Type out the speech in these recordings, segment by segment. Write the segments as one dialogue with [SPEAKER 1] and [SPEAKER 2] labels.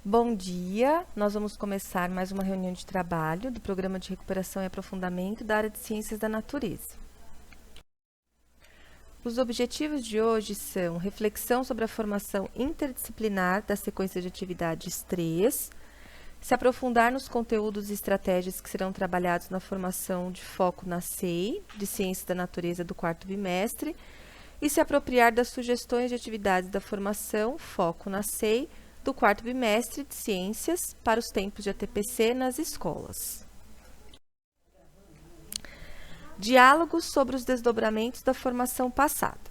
[SPEAKER 1] Bom dia, nós vamos começar mais uma reunião de trabalho do Programa de Recuperação e Aprofundamento da área de Ciências da Natureza. Os objetivos de hoje são reflexão sobre a formação interdisciplinar da sequência de atividades 3, se aprofundar nos conteúdos e estratégias que serão trabalhados na formação de foco na SEI, de Ciências da Natureza do quarto bimestre, e se apropriar das sugestões de atividades da formação foco na SEI, do quarto bimestre de Ciências para os tempos de ATPC nas escolas. Diálogos sobre os desdobramentos da formação passada.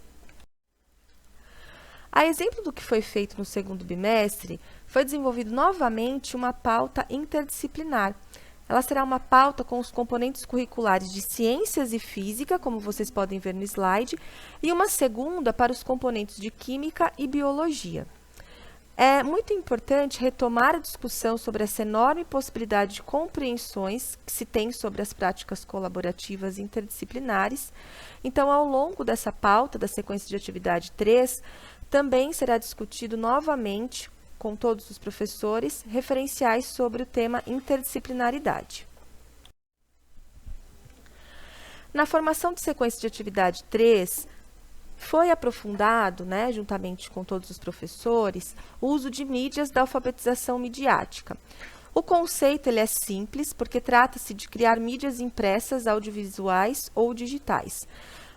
[SPEAKER 1] A exemplo do que foi feito no segundo bimestre, foi desenvolvido novamente uma pauta interdisciplinar. Ela será uma pauta com os componentes curriculares de Ciências e Física, como vocês podem ver no slide, e uma segunda para os componentes de Química e Biologia. É muito importante retomar a discussão sobre essa enorme possibilidade de compreensões que se tem sobre as práticas colaborativas interdisciplinares. Então, ao longo dessa pauta, da sequência de atividade 3, também será discutido novamente, com todos os professores, referenciais sobre o tema interdisciplinaridade. Na formação de sequência de atividade 3, foi aprofundado, juntamente com todos os professores, o uso de mídias da alfabetização midiática. O conceito ele é simples, porque trata-se de criar mídias impressas, audiovisuais ou digitais.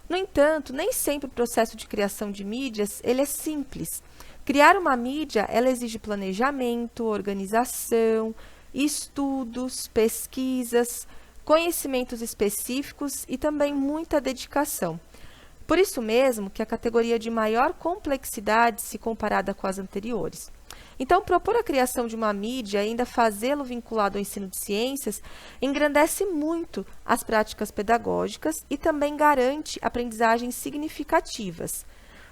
[SPEAKER 1] No entanto, nem sempre o processo de criação de mídias ele é simples. Criar uma mídia ela exige planejamento, organização, estudos, pesquisas, conhecimentos específicos e também muita dedicação. Por isso mesmo que a categoria de maior complexidade se comparada com as anteriores. Então, propor a criação de uma mídia e ainda fazê-lo vinculado ao ensino de ciências engrandece muito as práticas pedagógicas e também garante aprendizagens significativas.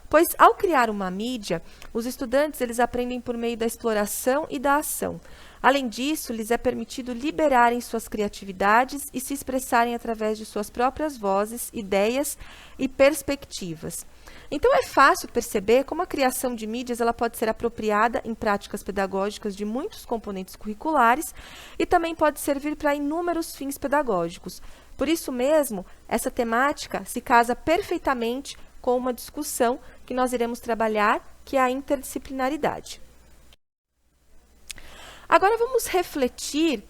[SPEAKER 1] Pois, ao criar uma mídia, os estudantes eles aprendem por meio da exploração e da ação. Além disso, lhes é permitido liberarem suas criatividades e se expressarem através de suas próprias vozes, ideias e perspectivas. Então, é fácil perceber como a criação de mídias ela pode ser apropriada em práticas pedagógicas de muitos componentes curriculares e também pode servir para inúmeros fins pedagógicos. Por isso mesmo, essa temática se casa perfeitamente com uma discussão que nós iremos trabalhar, que é a interdisciplinaridade. Agora vamos refletir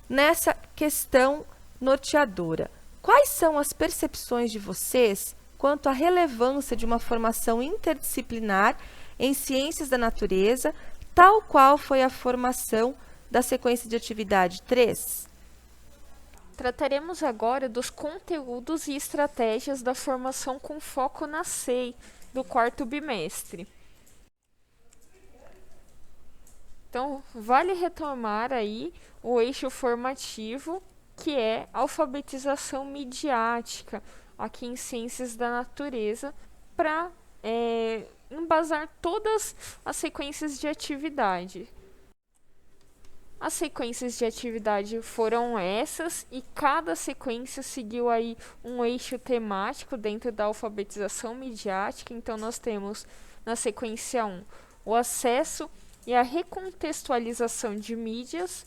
[SPEAKER 1] nessa questão norteadora. Quais são as percepções de vocês quanto à relevância de uma formação interdisciplinar em ciências da natureza, tal qual foi a formação da sequência de atividade 3?
[SPEAKER 2] Trataremos agora dos conteúdos e estratégias da formação com foco na SEI, do quarto bimestre. Então, vale retomar aí o eixo formativo, que é alfabetização midiática, aqui em Ciências da Natureza, para embasar todas as sequências de atividade. As sequências de atividade foram essas e cada sequência seguiu aí um eixo temático dentro da alfabetização midiática. Então, nós temos na sequência 1 o acesso e a recontextualização de mídias.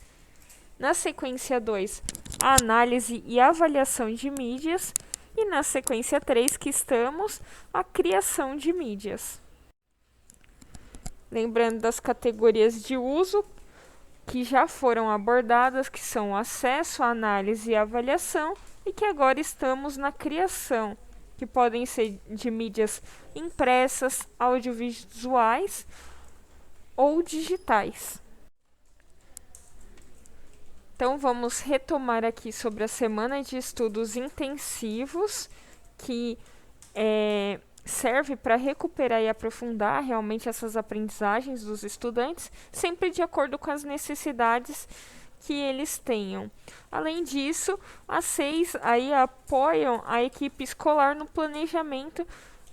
[SPEAKER 2] Na sequência 2, a análise e avaliação de mídias. E na sequência 3 que estamos, a criação de mídias. Lembrando das categorias de uso que já foram abordadas, que são o acesso, a análise e a avaliação, e que agora estamos na criação, que podem ser de mídias impressas, audiovisuais ou digitais. Então, vamos retomar aqui sobre a semana de estudos intensivos, que serve para recuperar e aprofundar realmente essas aprendizagens dos estudantes, sempre de acordo com as necessidades que eles tenham. Além disso, as SEIs aí apoiam a equipe escolar no planejamento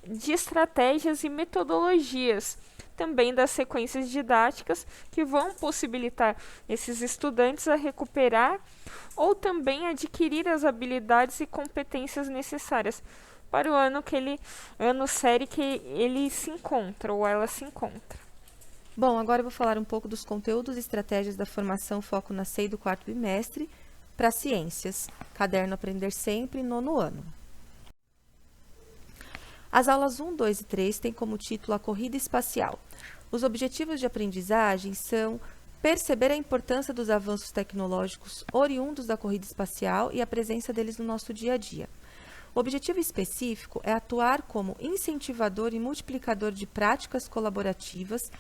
[SPEAKER 2] de estratégias e metodologias, também das sequências didáticas que vão possibilitar esses estudantes a recuperar ou também adquirir as habilidades e competências necessárias para o ano série que ele se encontra ou ela se encontra.
[SPEAKER 1] Bom, agora eu vou falar um pouco dos conteúdos e estratégias da formação Foco na SEI do 4º bimestre para Ciências, Caderno Aprender Sempre, 9º ano. As aulas 1, 2 e 3 têm como título a corrida espacial. Os objetivos de aprendizagem são perceber a importância dos avanços tecnológicos oriundos da corrida espacial e a presença deles no nosso dia a dia. O objetivo específico é atuar como incentivador e multiplicador de práticas colaborativas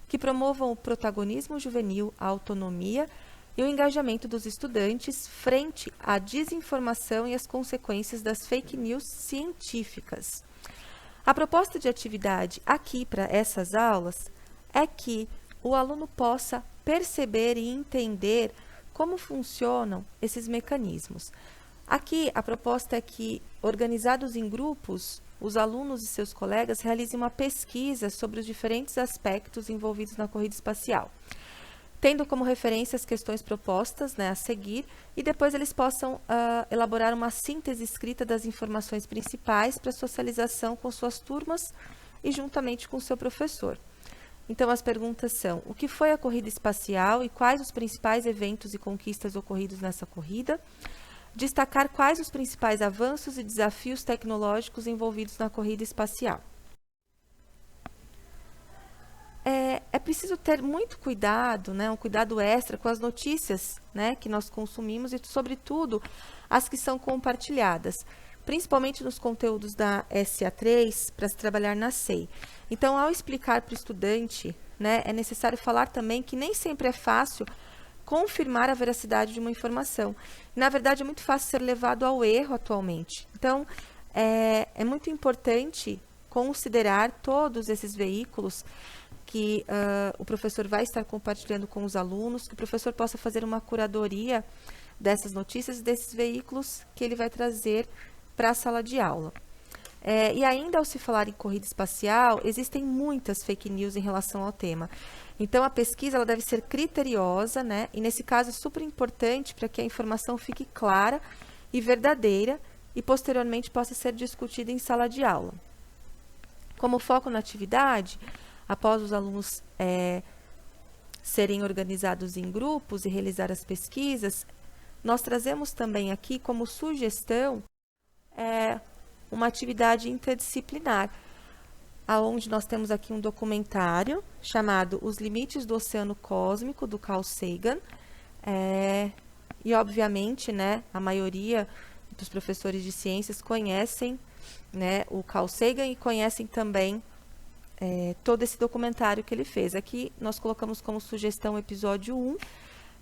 [SPEAKER 1] que promovam o protagonismo juvenil, a autonomia e o engajamento dos estudantes frente à desinformação e às consequências das fake news científicas. A proposta de atividade aqui para essas aulas é que o aluno possa perceber e entender como funcionam esses mecanismos. Aqui, a proposta é que, organizados em grupos, os alunos e seus colegas realizem uma pesquisa sobre os diferentes aspectos envolvidos na corrida espacial, tendo como referência as questões propostas, a seguir, e depois eles possam elaborar uma síntese escrita das informações principais para socialização com suas turmas e juntamente com o seu professor. Então, as perguntas são: o que foi a corrida espacial e quais os principais eventos e conquistas ocorridos nessa corrida? Destacar quais os principais avanços e desafios tecnológicos envolvidos na corrida espacial. É preciso ter muito cuidado, um cuidado extra com as notícias, que nós consumimos e, sobretudo, as que são compartilhadas, principalmente nos conteúdos da SA3, para se trabalhar na SEI. Então, ao explicar para o estudante, é necessário falar também que nem sempre é fácil confirmar a veracidade de uma informação. Na verdade, é muito fácil ser levado ao erro atualmente. Então, é muito importante considerar todos esses veículos que o professor vai estar compartilhando com os alunos, que o professor possa fazer uma curadoria dessas notícias e desses veículos que ele vai trazer para a sala de aula. E ainda, ao se falar em corrida espacial, existem muitas fake news em relação ao tema. Então, a pesquisa ela deve ser criteriosa, e nesse caso é super importante para que a informação fique clara e verdadeira e posteriormente possa ser discutida em sala de aula. Como foco na atividade, após os alunos serem organizados em grupos e realizar as pesquisas, nós trazemos também aqui como sugestão uma atividade interdisciplinar, onde nós temos aqui um documentário chamado Os Limites do Oceano Cósmico, do Carl Sagan, e obviamente, a maioria dos professores de ciências conhecem, o Carl Sagan e conhecem também todo esse documentário que ele fez. Aqui nós colocamos como sugestão o episódio 1,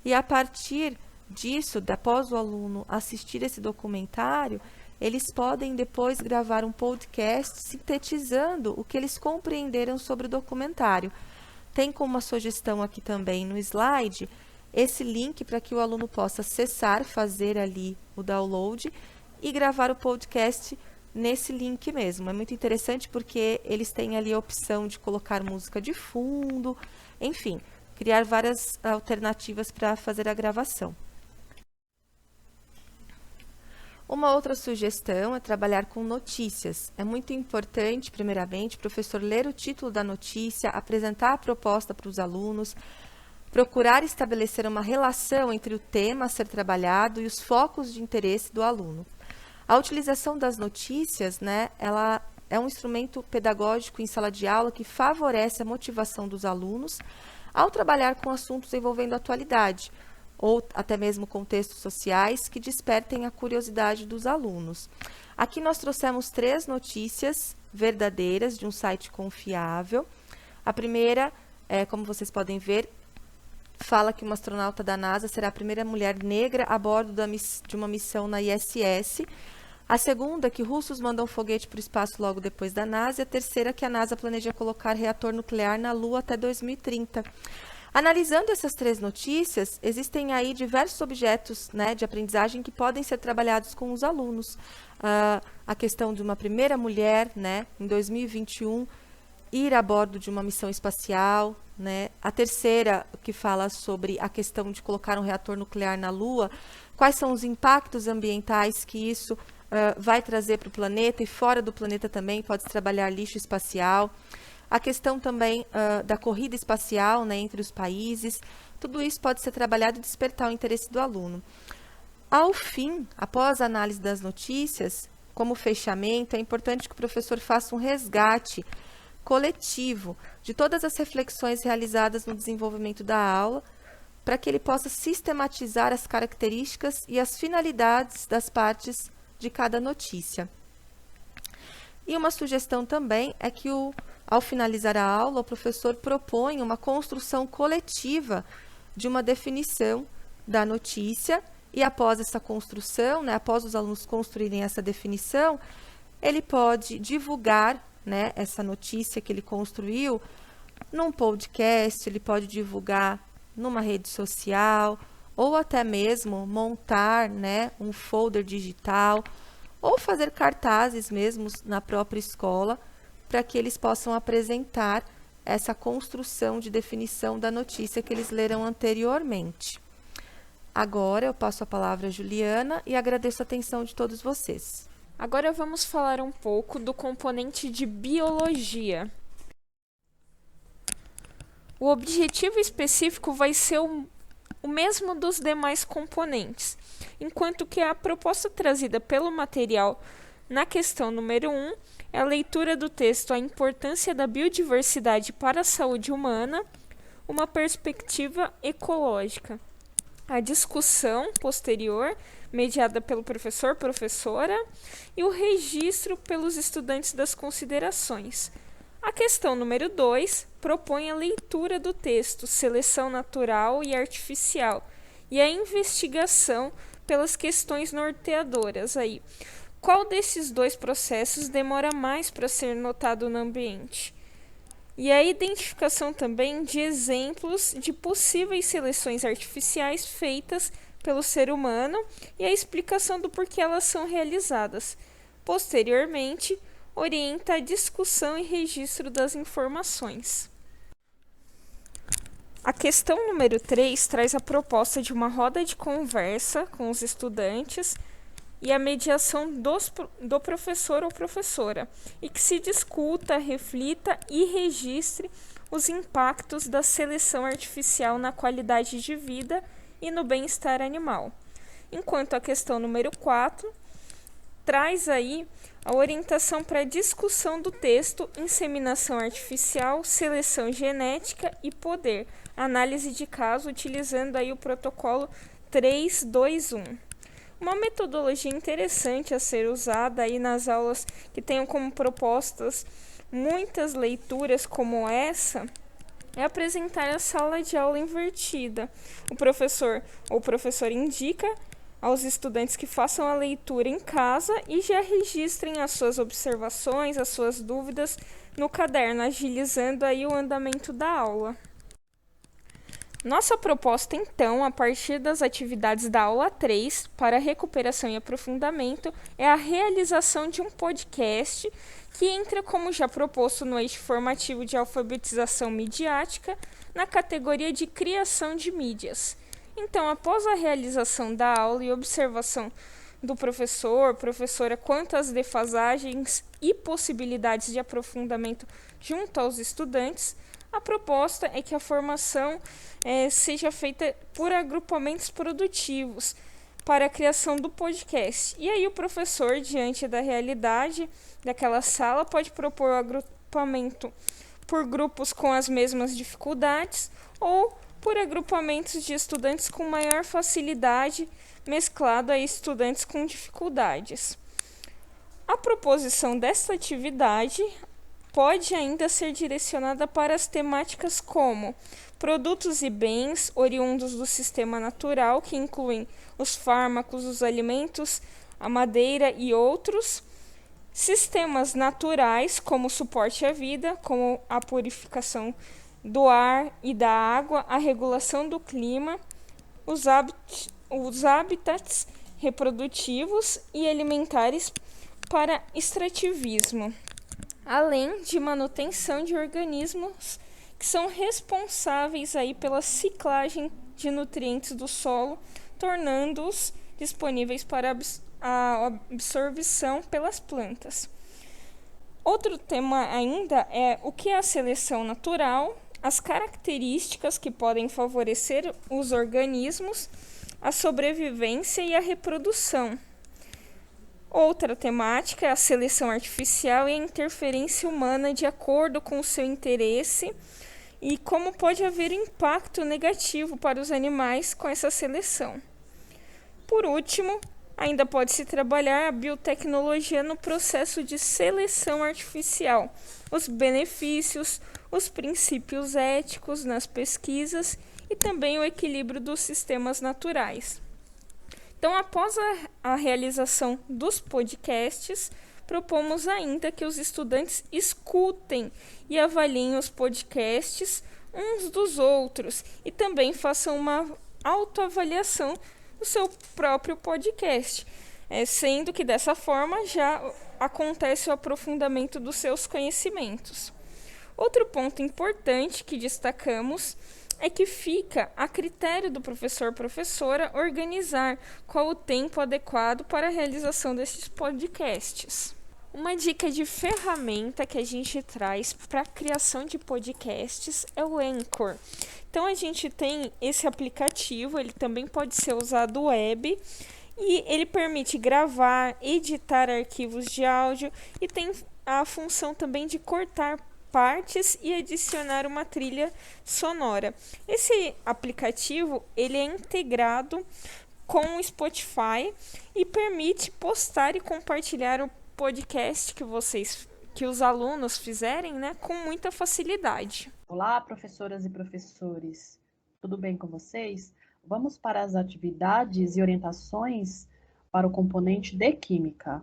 [SPEAKER 1] e a partir disso, após o aluno assistir esse documentário, eles podem depois gravar um podcast sintetizando o que eles compreenderam sobre o documentário. Tem como uma sugestão aqui também no slide esse link para que o aluno possa acessar, fazer ali o download e gravar o podcast nesse link mesmo. É muito interessante porque eles têm ali a opção de colocar música de fundo, enfim, criar várias alternativas para fazer a gravação. Uma outra sugestão é trabalhar com notícias. É muito importante, primeiramente, o professor ler o título da notícia, apresentar a proposta para os alunos, procurar estabelecer uma relação entre o tema a ser trabalhado e os focos de interesse do aluno. A utilização das notícias, ela é um instrumento pedagógico em sala de aula que favorece a motivação dos alunos ao trabalhar com assuntos envolvendo a atualidade, ou até mesmo contextos sociais que despertem a curiosidade dos alunos. Aqui nós trouxemos 3 notícias verdadeiras de um site confiável. A primeira, como vocês podem ver, fala que uma astronauta da NASA será a primeira mulher negra a bordo de uma missão na ISS. A segunda, que russos mandam foguete para o espaço logo depois da NASA. E a terceira, que a NASA planeja colocar reator nuclear na Lua até 2030. Analisando essas 3 notícias, existem aí diversos objetos de aprendizagem que podem ser trabalhados com os alunos. A questão de uma primeira mulher, em 2021, ir a bordo de uma missão espacial, A terceira, que fala sobre a questão de colocar um reator nuclear na Lua, quais são os impactos ambientais que isso vai trazer para o planeta e fora do planeta também, pode-se trabalhar lixo espacial. A questão também da corrida espacial, né, entre os países, tudo isso pode ser trabalhado e despertar o interesse do aluno. Ao fim, após a análise das notícias, como fechamento, é importante que o professor faça um resgate coletivo de todas as reflexões realizadas no desenvolvimento da aula, para que ele possa sistematizar as características e as finalidades das partes de cada notícia. E uma sugestão também é que, ao finalizar a aula, o professor propõe uma construção coletiva de uma definição da notícia, e após essa construção, né, após os alunos construírem essa definição, ele pode divulgar, né, essa notícia que ele construiu num podcast, ele pode divulgar numa rede social, ou até mesmo montar, né, um folder digital, ou fazer cartazes mesmo na própria escola, para que eles possam apresentar essa construção de definição da notícia que eles leram anteriormente. Agora eu passo a palavra a Juliana e agradeço a atenção de todos vocês.
[SPEAKER 2] Agora vamos falar um pouco do componente de biologia. O objetivo específico vai ser o mesmo dos demais componentes, enquanto que a proposta trazida pelo material na questão número 1 é a leitura do texto A Importância da Biodiversidade para a Saúde Humana, uma perspectiva ecológica. A discussão posterior, mediada pelo professor, professora, e o registro pelos estudantes das considerações. A questão número 2 propõe a leitura do texto Seleção Natural e Artificial e a investigação pelas questões norteadoras. Aí, qual desses dois processos demora mais para ser notado no ambiente? E a identificação também de exemplos de possíveis seleções artificiais feitas pelo ser humano e a explicação do porquê elas são realizadas. Posteriormente, orienta a discussão e registro das informações. A questão número 3 traz a proposta de uma roda de conversa com os estudantes e a mediação do professor ou professora, e que se discuta, reflita e registre os impactos da seleção artificial na qualidade de vida e no bem-estar animal. Enquanto a questão número 4 traz aí a orientação para a discussão do texto Inseminação Artificial, Seleção Genética e Poder, análise de caso utilizando aí o protocolo 321. Uma metodologia interessante a ser usada aí nas aulas que tenham como propostas muitas leituras como essa é apresentar a sala de aula invertida. O professor ou professora indica aos estudantes que façam a leitura em casa e já registrem as suas observações, as suas dúvidas no caderno, agilizando aí o andamento da aula. Nossa proposta, então, a partir das atividades da aula 3, para recuperação e aprofundamento, é a realização de um podcast que entra, como já proposto no eixo formativo de alfabetização midiática, na categoria de criação de mídias. Então, após a realização da aula e observação do professor, professora, quanto às defasagens e possibilidades de aprofundamento junto aos estudantes, a proposta é que a formação seja feita por agrupamentos produtivos para a criação do podcast. E aí o professor, diante da realidade daquela sala, pode propor o agrupamento por grupos com as mesmas dificuldades ou por agrupamentos de estudantes com maior facilidade, mesclado a estudantes com dificuldades. A proposição desta atividade pode ainda ser direcionada para as temáticas como produtos e bens oriundos do sistema natural, que incluem os fármacos, os alimentos, a madeira e outros, sistemas naturais como suporte à vida, como a purificação do ar e da água, a regulação do clima, os hábitats reprodutivos e alimentares para extrativismo, além de manutenção de organismos que são responsáveis aí pela ciclagem de nutrientes do solo, tornando-os disponíveis para a absorção pelas plantas. Outro tema ainda é o que é a seleção natural, as características que podem favorecer os organismos, a sobrevivência e a reprodução. Outra temática é a seleção artificial e a interferência humana de acordo com o seu interesse e como pode haver impacto negativo para os animais com essa seleção. Por último, ainda pode-se trabalhar a biotecnologia no processo de seleção artificial, os benefícios, os princípios éticos nas pesquisas e também o equilíbrio dos sistemas naturais. Então, após a realização dos podcasts, propomos ainda que os estudantes escutem e avaliem os podcasts uns dos outros e também façam uma autoavaliação do seu próprio podcast, sendo que dessa forma já acontece o aprofundamento dos seus conhecimentos. Outro ponto importante que destacamos é que fica a critério do professor/professora organizar qual o tempo adequado para a realização desses podcasts. Uma dica de ferramenta que a gente traz para a criação de podcasts é o Anchor. Então a gente tem esse aplicativo, ele também pode ser usado web e ele permite gravar, editar arquivos de áudio e tem a função também de cortar partes e adicionar uma trilha sonora. Esse aplicativo ele é integrado com o Spotify e permite postar e compartilhar o podcast que os alunos fizerem, né, com muita facilidade.
[SPEAKER 3] Olá, professoras e professores. Tudo bem com vocês? Vamos para as atividades e orientações para o componente de Química.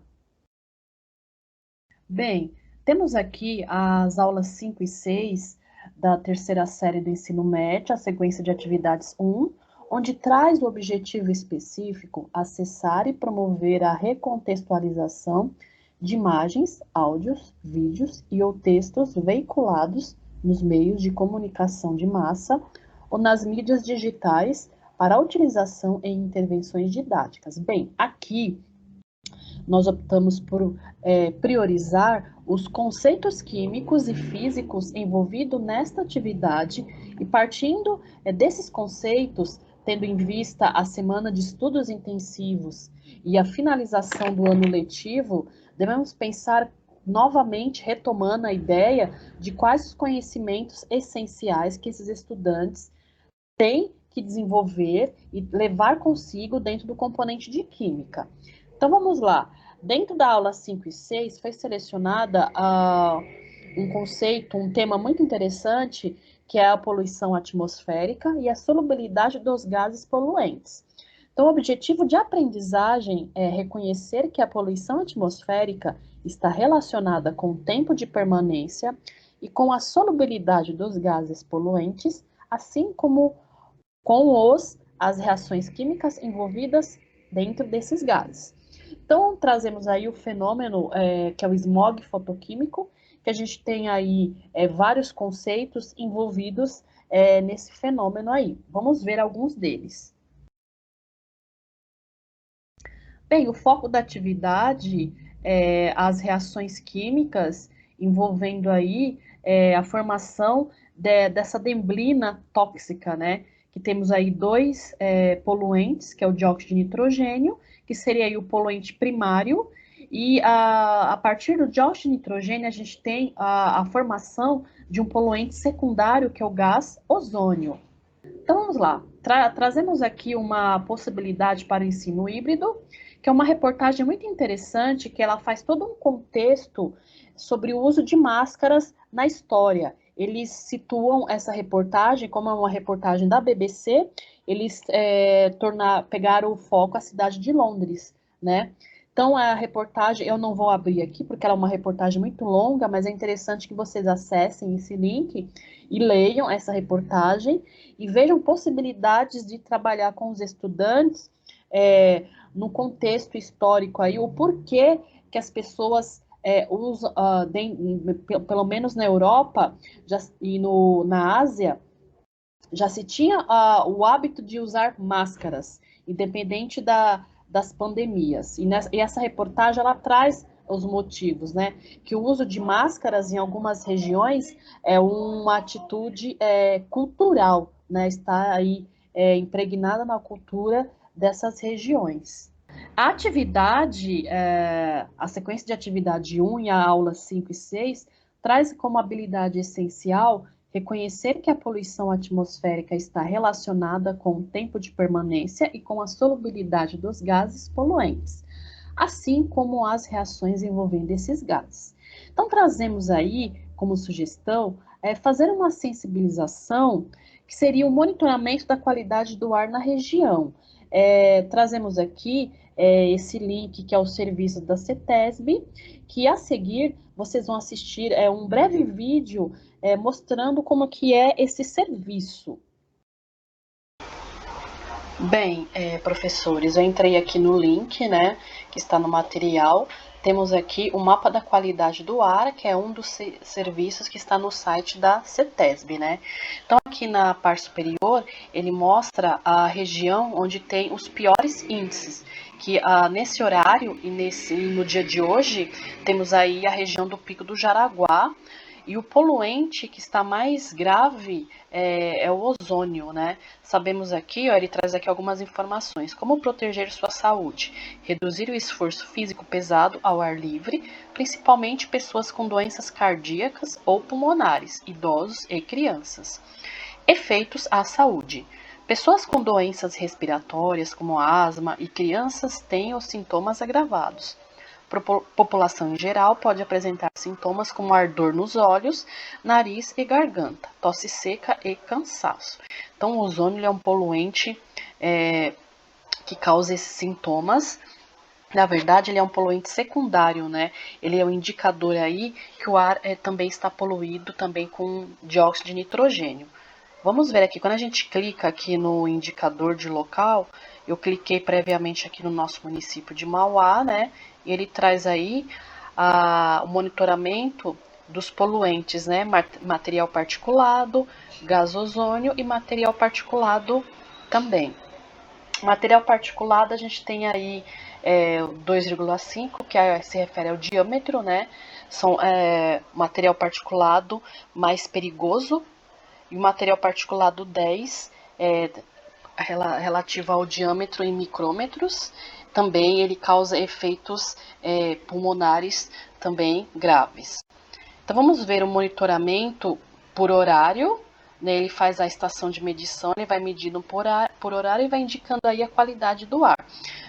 [SPEAKER 3] Bem, temos aqui as aulas 5 e 6 da terceira série do ensino médio, a sequência de atividades 1, onde traz o objetivo específico acessar e promover a recontextualização de imagens, áudios, vídeos e ou textos veiculados nos meios de comunicação de massa ou nas mídias digitais para a utilização em intervenções didáticas. Bem, aqui nós optamos por priorizar os conceitos químicos e físicos envolvidos nesta atividade e partindo desses conceitos, tendo em vista a semana de estudos intensivos e a finalização do ano letivo, devemos pensar novamente, retomando a ideia de quais os conhecimentos essenciais que esses estudantes têm que desenvolver e levar consigo dentro do componente de Química. Então, vamos lá. Dentro da aula 5 e 6, foi selecionada um conceito, um tema muito interessante, que é a poluição atmosférica e a solubilidade dos gases poluentes. Então, o objetivo de aprendizagem é reconhecer que a poluição atmosférica está relacionada com o tempo de permanência e com a solubilidade dos gases poluentes, assim como com as reações químicas envolvidas dentro desses gases. Então, trazemos aí o fenômeno que é o smog fotoquímico, que a gente tem aí vários conceitos envolvidos nesse fenômeno aí. Vamos ver alguns deles. Bem, o foco da atividade é as reações químicas envolvendo aí a formação dessa demblina tóxica, né? Que temos aí dois poluentes, que é o dióxido de nitrogênio, que seria aí o poluente primário, e a partir do dióxido de nitrogênio a gente tem a formação de um poluente secundário, que é o gás ozônio. Então vamos lá, trazemos aqui uma possibilidade para o ensino híbrido, que é uma reportagem muito interessante, que ela faz todo um contexto sobre o uso de máscaras na história. Eles situam essa reportagem, como é uma reportagem da BBC, eles pegaram o foco a cidade de Londres, né? Então, a reportagem, eu não vou abrir aqui, porque ela é uma reportagem muito longa, mas é interessante que vocês acessem esse link e leiam essa reportagem e vejam possibilidades de trabalhar com os estudantes no contexto histórico aí, o porquê que as pessoas usam, pelo menos na Europa e na Ásia, já se tinha o hábito de usar máscaras, independente das pandemias. E essa reportagem, ela traz os motivos, né? Que o uso de máscaras em algumas regiões é uma atitude cultural, né? Está aí impregnada na cultura dessas regiões. A atividade, a sequência de atividade 1 e a aula 5 e 6 traz como habilidade essencial reconhecer que a poluição atmosférica está relacionada com o tempo de permanência e com a solubilidade dos gases poluentes, assim como as reações envolvendo esses gases. Então, trazemos aí como sugestão fazer uma sensibilização que seria o monitoramento da qualidade do ar na região. Trazemos aqui esse link que é o serviço da CETESB, que a seguir vocês vão assistir um breve vídeo mostrando como que é esse serviço. Bem, professores, eu entrei aqui no link, né, que está no material. Temos aqui o mapa da qualidade do ar, que é um dos serviços que está no site da CETESB, né? Então, aqui na parte superior, ele mostra a região onde tem os piores índices, que nesse horário e no dia de hoje, temos aí a região do Pico do Jaraguá, e o poluente que está mais grave é o ozônio, né? Sabemos aqui, ele traz aqui algumas informações. Como proteger sua saúde? Reduzir o esforço físico pesado ao ar livre, principalmente pessoas com doenças cardíacas ou pulmonares, idosos e crianças. Efeitos à saúde. Pessoas com doenças respiratórias, como asma, e crianças têm os sintomas agravados. População em geral pode apresentar sintomas como ardor nos olhos, nariz e garganta, tosse seca e cansaço. Então, o ozônio é um poluente que causa esses sintomas. Na verdade, ele é um poluente secundário, né? Ele é um indicador aí que o ar também está poluído também com dióxido de nitrogênio. Vamos ver aqui, quando a gente clica aqui no indicador de local, eu cliquei previamente aqui no nosso município de Mauá, né? E ele traz aí o monitoramento dos poluentes, né? Material particulado, gás ozônio e material particulado também. Material particulado a gente tem aí o 2,5, que se refere ao diâmetro, né? São material particulado mais perigoso, e o material particulado 10 relativo ao diâmetro em micrômetros. Também ele causa efeitos pulmonares também graves. Então vamos ver o monitoramento por horário, né? Ele faz a estação de medição, ele vai medindo por horário e vai indicando aí a qualidade do ar.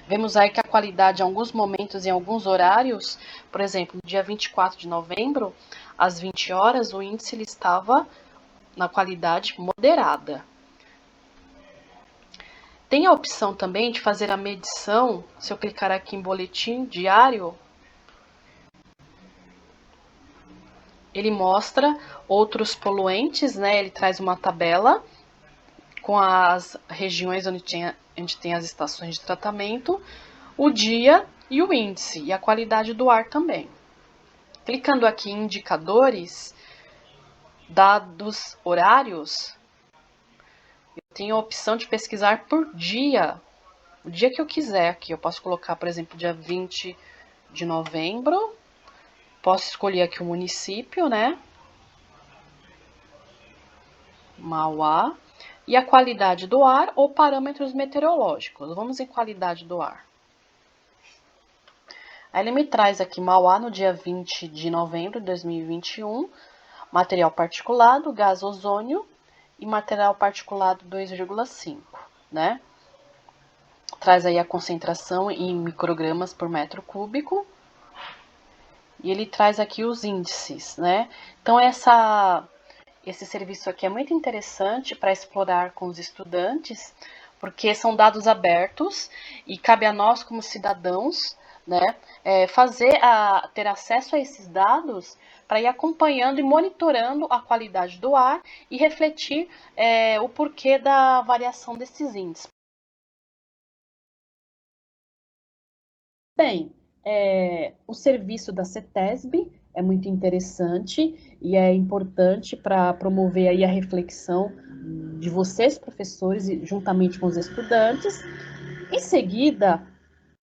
[SPEAKER 3] Vemos aí que a qualidade em alguns momentos, em alguns horários, por exemplo, no dia 24 de novembro, às 20 horas, o índice ele estava na qualidade moderada. Tem a opção também de fazer a medição, se eu clicar aqui em boletim diário, ele mostra outros poluentes, né? Ele traz uma tabela com as regiões onde tem as estações de tratamento, o dia e o índice, e a qualidade do ar também. Clicando aqui em indicadores, dados horários, eu tenho a opção de pesquisar por dia, o dia que eu quiser aqui. Eu posso colocar, por exemplo, dia 20 de novembro, posso escolher aqui o município, né? Mauá, e a qualidade do ar ou parâmetros meteorológicos. Vamos em qualidade do ar. Aí ele me traz aqui Mauá no dia 20 de novembro de 2021, material particulado, gás ozônio e material particulado 2,5, né? Traz aí a concentração em microgramas por metro cúbico. E ele traz aqui os índices, né? Então, esse serviço aqui é muito interessante para explorar com os estudantes, porque são dados abertos e cabe a nós, como cidadãos, né, ter acesso a esses dados para ir acompanhando e monitorando a qualidade do ar e refletir o porquê da variação desses índices. Bem, o serviço da CETESB é muito interessante e é importante para promover aí a reflexão de vocês, professores, juntamente com os estudantes. Em seguida,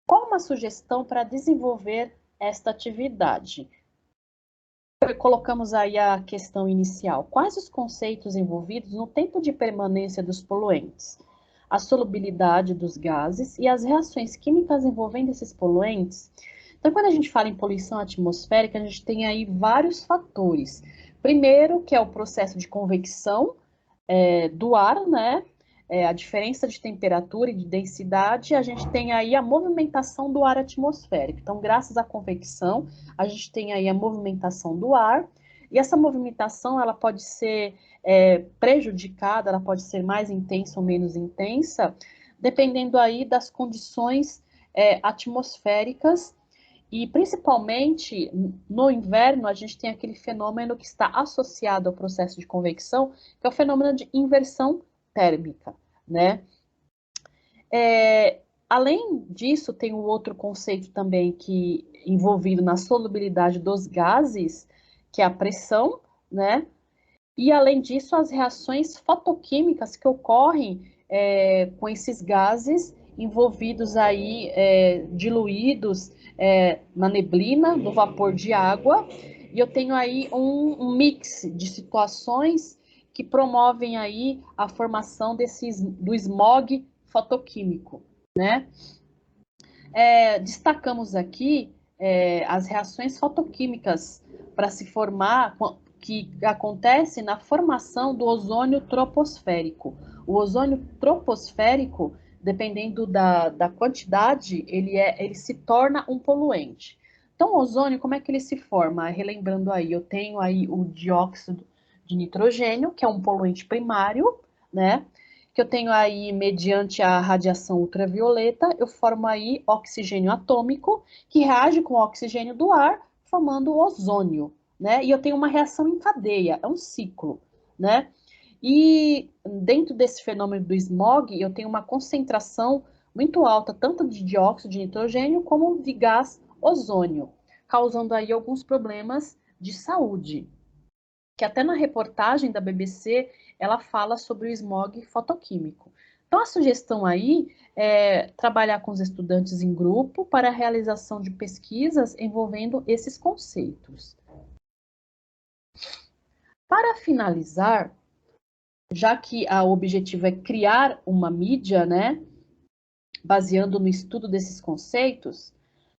[SPEAKER 3] qual uma sugestão para desenvolver esta atividade? Colocamos aí a questão inicial. Quais os conceitos envolvidos no tempo de permanência dos poluentes? A solubilidade dos gases e as reações químicas envolvendo esses poluentes. Então, quando a gente fala em poluição atmosférica, a gente tem aí vários fatores. Primeiro, que é o processo de convecção do ar, né? A diferença de temperatura e de densidade, a gente tem aí a movimentação do ar atmosférico. Então, graças à convecção, a gente tem aí a movimentação do ar, e essa movimentação, ela pode ser prejudicada, ela pode ser mais intensa ou menos intensa, dependendo aí das condições atmosféricas, e principalmente no inverno, a gente tem aquele fenômeno que está associado ao processo de convecção, que é o fenômeno de inversão térmica, né? Além disso, tem um outro conceito também que envolvido na solubilidade dos gases, que é a pressão, né? E além disso, as reações fotoquímicas que ocorrem com esses gases envolvidos aí, diluídos na neblina do vapor de água. E eu tenho aí um mix de situações que promovem aí a formação do smog fotoquímico, né? Destacamos aqui as reações fotoquímicas para se formar, que acontece na formação do ozônio troposférico. O ozônio troposférico, dependendo da quantidade, ele se torna um poluente. Então, o ozônio, como é que ele se forma? Relembrando aí, eu tenho aí o dióxido de nitrogênio, que é um poluente primário, né? Que eu tenho aí, mediante a radiação ultravioleta, eu formo aí oxigênio atômico, que reage com o oxigênio do ar, formando ozônio, né? E eu tenho uma reação em cadeia, é um ciclo, né? E dentro desse fenômeno do smog, eu tenho uma concentração muito alta, tanto de dióxido de nitrogênio como de gás ozônio, causando aí alguns problemas de saúde. Que até na reportagem da BBC, ela fala sobre o smog fotoquímico. Então, a sugestão aí é trabalhar com os estudantes em grupo para a realização de pesquisas envolvendo esses conceitos. Para finalizar, já que o objetivo é criar uma mídia, né, baseando no estudo desses conceitos,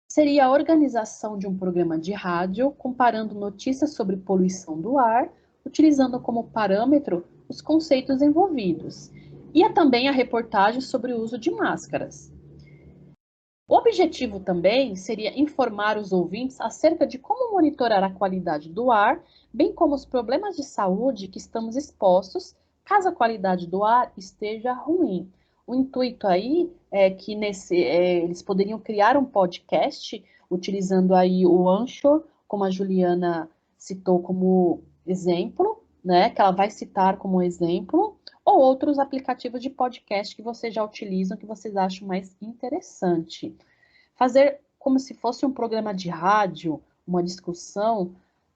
[SPEAKER 3] seria a organização de um programa de rádio comparando notícias sobre poluição do ar, utilizando como parâmetro os conceitos envolvidos, e também a reportagem sobre o uso de máscaras. O objetivo também seria informar os ouvintes acerca de como monitorar a qualidade do ar, bem como os problemas de saúde que estamos expostos caso a qualidade do ar esteja ruim. O intuito aí é que eles poderiam criar um podcast utilizando aí o Anchor, como a Juliana citou como exemplo, né, que ela vai citar como exemplo, ou outros aplicativos de podcast que vocês já utilizam, que vocês acham mais interessante. Fazer como se fosse um programa de rádio, uma discussão,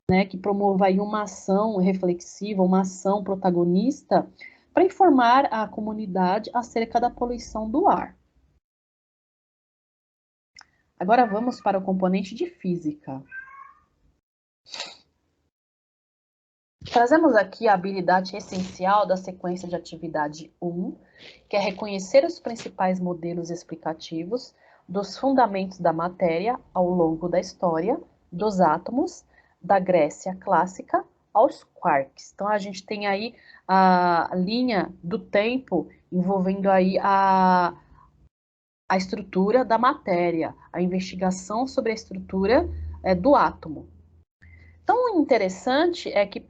[SPEAKER 3] né, que promova aí uma ação reflexiva, uma ação protagonista, para informar a comunidade acerca da poluição do ar. Agora vamos para o componente de física. Trazemos aqui a habilidade essencial da sequência de atividade 1, que é reconhecer os principais modelos explicativos dos fundamentos da matéria ao longo da história, dos átomos, da Grécia clássica aos quarks. Então, a gente tem aí a linha do tempo envolvendo aí a estrutura da matéria, a investigação sobre a estrutura do átomo. Tão interessante é que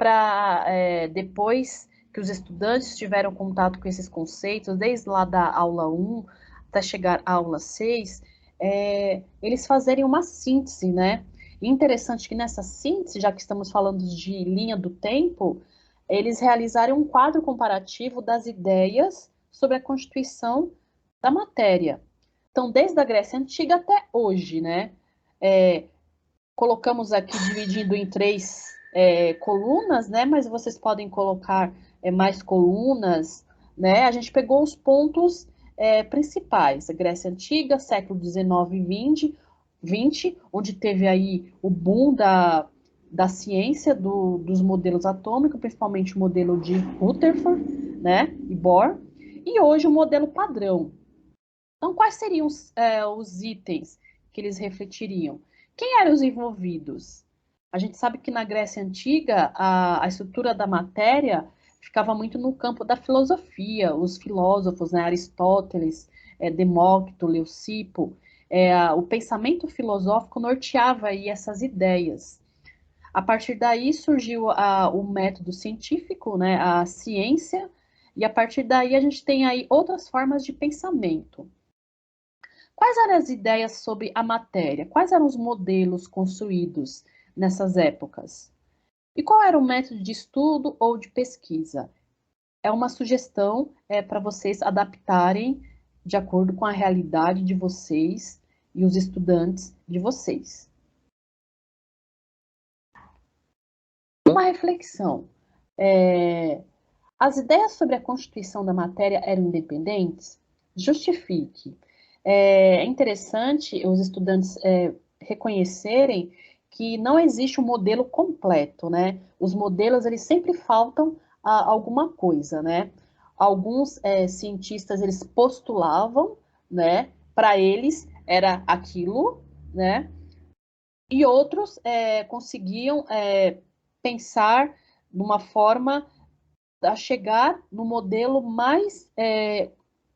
[SPEAKER 3] depois que os estudantes tiveram contato com esses conceitos, desde lá da aula 1 até chegar à aula 6, eles fazerem uma síntese, né? E interessante que nessa síntese, já que estamos falando de linha do tempo, eles realizarem um quadro comparativo das ideias sobre a constituição da matéria. Então, desde a Grécia Antiga até hoje, né? Colocamos aqui dividido em 3 colunas, né? Mas vocês podem colocar mais colunas, né? A gente pegou os pontos principais: a Grécia Antiga, século XIX e XX, XX, onde teve aí o boom da ciência dos modelos atômicos, principalmente o modelo de Rutherford, né, e Bohr, e hoje o modelo padrão. Então, quais seriam os itens que eles refletiriam? Quem eram os envolvidos? A gente sabe que na Grécia Antiga, a estrutura da matéria ficava muito no campo da filosofia, os filósofos, né, Aristóteles, Demócrito, Leucipo, o pensamento filosófico norteava aí essas ideias. A partir daí surgiu o método científico, né, a ciência, e a partir daí a gente tem aí outras formas de pensamento. Quais eram as ideias sobre a matéria? Quais eram os modelos construídos nessas épocas? E qual era o método de estudo ou de pesquisa? É uma sugestão para vocês adaptarem de acordo com a realidade de vocês e os estudantes de vocês. Uma reflexão. As ideias sobre a constituição da matéria eram independentes? Justifique. É interessante os estudantes reconhecerem que não existe um modelo completo, né? Os modelos, eles sempre faltam alguma coisa, né? Alguns cientistas, eles postulavam, né? Para eles era aquilo, né? E outros conseguiam pensar de uma forma a chegar no modelo mais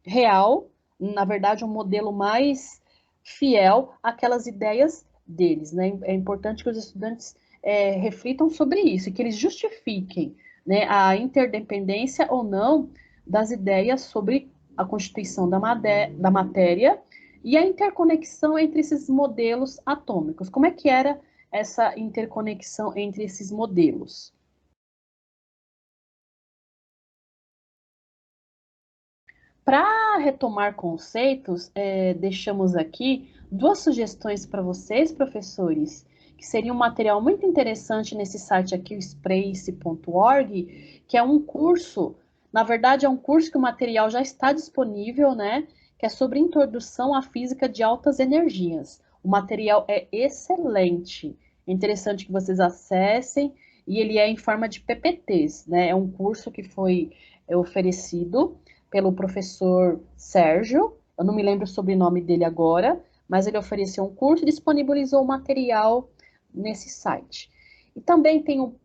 [SPEAKER 3] real, na verdade, um modelo mais fiel àquelas ideias deles, né? É importante que os estudantes reflitam sobre isso e que eles justifiquem, né, a interdependência ou não das ideias sobre a constituição da matéria e a interconexão entre esses modelos atômicos. Como é que era essa interconexão entre esses modelos? Para retomar conceitos, deixamos aqui duas sugestões para vocês, professores, que seria um material muito interessante nesse site aqui, o sprace.org, que é um curso, na verdade é um curso que o material já está disponível, né? Que é sobre introdução à física de altas energias. O material é excelente, é interessante que vocês acessem, e ele é em forma de PPTs, né? É um curso que foi oferecido pelo professor Sérgio, eu não me lembro o sobrenome dele agora, mas ele ofereceu um curso e disponibilizou o material nesse site. E também tem o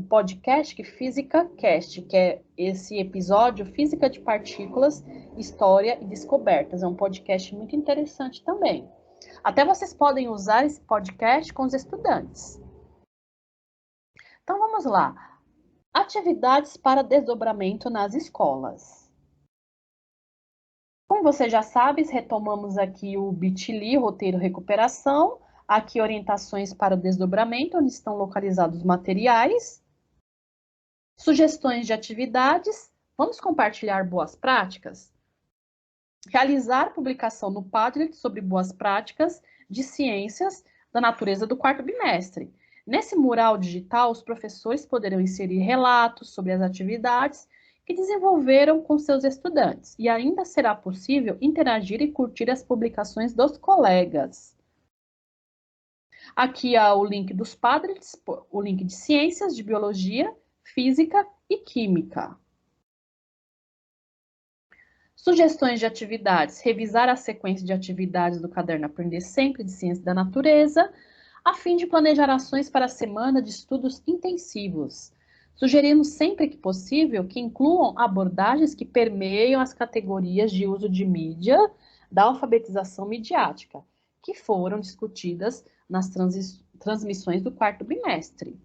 [SPEAKER 3] podcast que Física Cast, que é esse episódio Física de Partículas, História e Descobertas. É um podcast muito interessante também. Até vocês podem usar esse podcast com os estudantes. Então vamos lá. Atividades para desdobramento nas escolas. Como você já sabe, retomamos aqui o Bit.ly, roteiro recuperação, aqui orientações para o desdobramento, onde estão localizados os materiais, sugestões de atividades, vamos compartilhar boas práticas? Realizar publicação no Padlet sobre boas práticas de ciências da natureza do quarto bimestre. Nesse mural digital, os professores poderão inserir relatos sobre as atividades que desenvolveram com seus estudantes, e ainda será possível interagir e curtir as publicações dos colegas. Aqui há o link dos Padlets, o link de ciências, de biologia, física e química. Sugestões de atividades: revisar a sequência de atividades do caderno Aprender Sempre de Ciência da Natureza, a fim de planejar ações para a semana de estudos intensivos. Sugerimos sempre que possível que incluam abordagens que permeiam as categorias de uso de mídia da alfabetização midiática, que foram discutidas nas transmissões do quarto bimestre.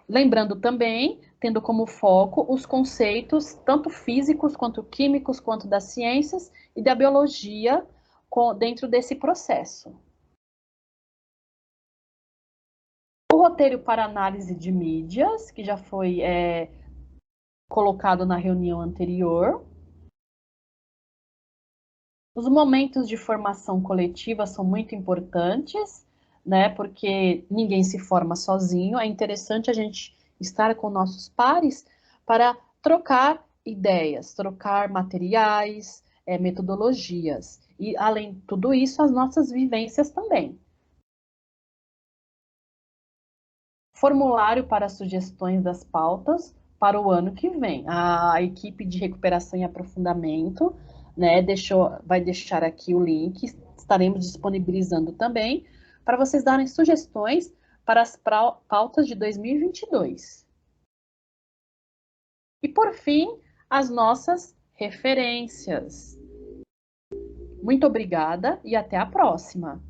[SPEAKER 3] Lembrando também, tendo como foco os conceitos tanto físicos, quanto químicos, quanto das ciências e da biologia dentro desse processo. O roteiro para análise de mídias, que já foi colocado na reunião anterior. Os momentos de formação coletiva são muito importantes, né? Porque ninguém se forma sozinho. É interessante a gente estar com nossos pares para trocar ideias, trocar materiais, metodologias. E, além de tudo isso, as nossas vivências também. Formulário para sugestões das pautas para o ano que vem. A equipe de recuperação e aprofundamento, né, vai deixar aqui o link, estaremos disponibilizando também, para vocês darem sugestões para as pautas de 2022. E, por fim, as nossas referências. Muito obrigada e até a próxima!